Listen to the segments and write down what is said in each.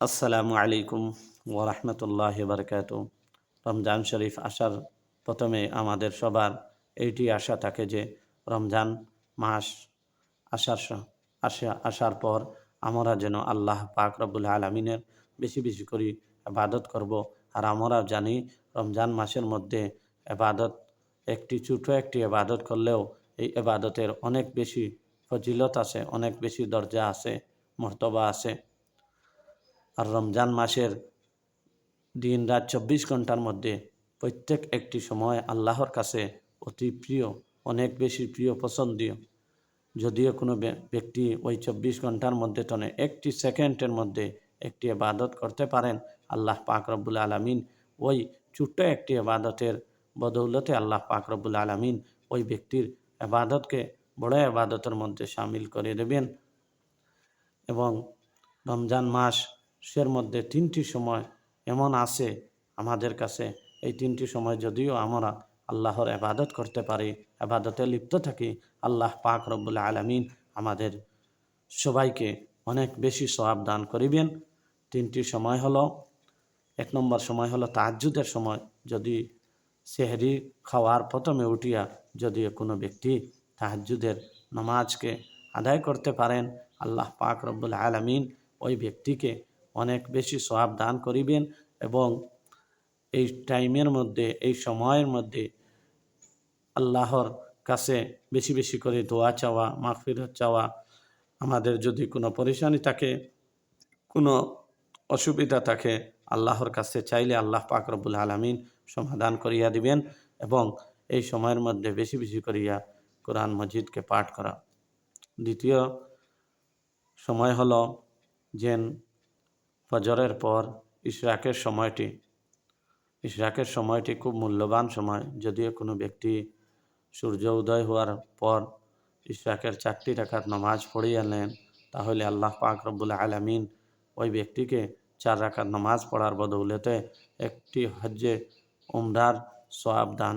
আসসালামু আলাইকুম ওরহমতুল্লাহি বারকাতুহু। রমজান শরীফ আসার প্রথমে আমাদের সবার এইটি আশা থাকে যে রমজান মাস আসার পর আমরা যেন আল্লাহ পাক রব্বুল আলামিনের বেশি বেশি করে ইবাদত করব। আর আমরা জানি রমজান মাসের মধ্যে ইবাদত ছোটো একটি ইবাদত করলেও এই ইবাদতের অনেক বেশি ফজিলত আছে, অনেক বেশি দরজা আছে, মর্তবা আছে। আর রমজান মাসের দিন রাত 24 ঘন্টার মধ্যে প্রত্যেক একটি সময় আল্লাহর কাছে অতি প্রিয়, অনেক বেশি প্রিয় পছন্দীয়। যদিও কোনো ব্যক্তি ওই 24 ঘন্টার মধ্যে টনে একটি সেকেন্ডের মধ্যে একটি ইবাদত করতে পারেন, আল্লাহ পাক রব্বুল আলামিন ওই ছোট্ট একটি ইবাদতের বদৌলতে আল্লাহ পাক রব্বুল আলামিন ওই ব্যক্তির ইবাদতকে বড় ইবাদতের মধ্যে শামিল করে দেবেন। এবং রমজান মাসের মধ্যে 3টি সময় এমন আছে আমাদের কাছে, এই 3টি সময় যদিও আমরা আল্লাহর ইবাদত করতে পারি, ইবাদতে লিপ্ত থাকি, আল্লাহ পাক রব্বুল আলামিন আমাদের সবাইকে অনেক বেশি সওয়াব দান করিবেন। 3টি সময় হলো, 1 নম্বর সময় হলো তাহাজ্জুদের সময়। যদি সেহরি খাওয়ার প্রথমে উঠিয়া যদি কোনো ব্যক্তি তাহাজ্জুদের নামাজকে আদায় করতে পারেন, আল্লাহ পাক রব্বুল আলামিন ওই ব্যক্তিকে অনেক বেশি সওয়াব দান করিবেন। এবং এই টাইমের মধ্যে, এই সময়ের মধ্যে আল্লাহর কাছে বেশি বেশি করে দোয়া চাওয়া, মাগফিরাত চাওয়া, আমাদের যদি কোনো পরেশানি থাকে, কোনো অসুবিধা থাকে, আল্লাহর কাছে চাইলে আল্লাহ পাক রব্বুল আলামিন সমাধান করিয়া দিবেন। এবং এই সময়ের মধ্যে বেশি বেশি করিয়া কোরআন মজিদকে পাঠ করা। দ্বিতীয় সময় হলো যেন ফজরের পর ইশরাকের সময়টি খুব মূল্যবান সময়। যদিও কোনো ব্যক্তি সূর্য উদয় হওয়ার পর ইশরাকের 4টি রাকাত নামাজ পড়িয়া নেন, তাহলে আল্লাহ পাক রব্বুল আলামিন ওই ব্যক্তিকে 4 রাকাত নামাজ পড়ার বদৌলতে একটি হজ্জে উমরার সওয়াব দান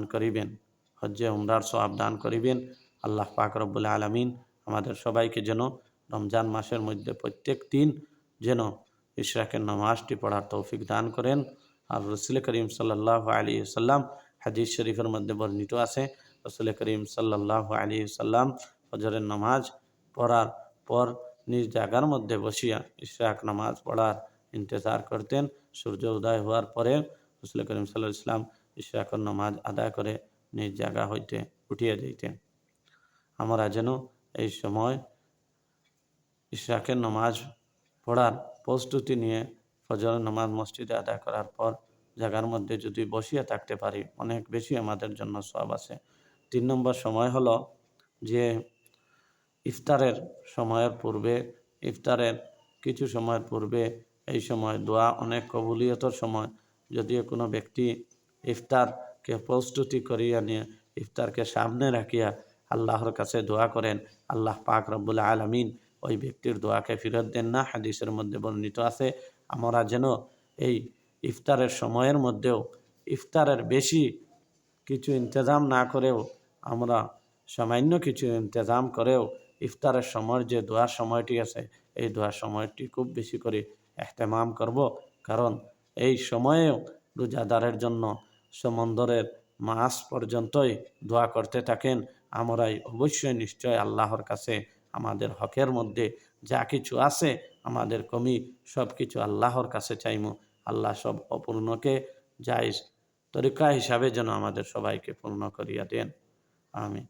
করিবেন। আল্লাহ পাক রব্বুল আলামিন আমাদের সবাইকে যেন রমজান মাসের মধ্যে প্রত্যেক দিন যেন ইশরাকের নামাজটি পড়ার তৌফিক দান করেন। আর রাসূল করিম সাল্লাল্লাহু আলাইহি ওয়াসাল্লাম হাদিস শরীফের মধ্যে বর্ণিত আছে, রাসূল করিম সাল্লাল্লাহু আলাইহি ওয়াসাল্লাম ফজরের নামাজ পড়ার পর নিজ জায়গার মধ্যে বসিয়া ইশরাক নামাজ পড়ার ইন্তজার করতেন। সূর্য উদয় হওয়ার পরে রাসূল করিম সাল্লাল্লাহু আলাইহি ওয়াসাল্লাম ইশরাকের নামাজ আদায় করে নিজ জায়গা হইতে উঠিয়া যাইতেন। আমরা যেন এই সময় ইশরাকের নামাজ পড়ার প্রস্তুতি নিয়ে ফজরের নামাজ মসজিদে আদায় করার পর জায়গার মধ্যে যদি বসিয়া থাকতে পারি, অনেক বেশি আমাদের জন্য সওয়াব আছে। 3 নম্বর সময় হলো যে ইফতারের কিছু সময়ের পূর্বে এই সময় দোয়া অনেক কবুলিয়তের সময়। যদিও কোনো ব্যক্তি ইফতারকে প্রস্তুতি করিয়া নিয়ে ইফতারকে সামনে রাখিয়া আল্লাহর কাছে দোয়া করেন, আল্লাহ পাক রব্বুল আলামিন ওই ব্যক্তির দোয়াকে ফেরত দেন না। হাদিসের মধ্যে বর্ণিত আছে। আমরা যেন এই ইফতারের সময়ের মধ্যেও ইফতারের বেশি কিছু ইন্তজাম না করেও, আমরা সামান্য কিছু ইন্তজাম করেও ইফতারের সময় যে দোয়ার সময়টি আছে, এই দোয়ার সময়টি খুব বেশি করে ইহতেমাম করব। কারণ এই সময়েও রোজাদারের জন্য সমুদ্রের মাছ পর্যন্তই দোয়া করতে থাকেন। আমরাই অবশ্যই নিশ্চয় আল্লাহর কাছে আমাদের হকের মধ্যে যা কিছু আছে, আমাদের কমি, সব কিছু আল্লাহর কাছে চাইমু। আল্লাহ সব অপূর্ণকে জায়েজ তরিকা হিসাবে যেন আমাদের সবাইকে পূর্ণ করিয়া দেন। আমিন।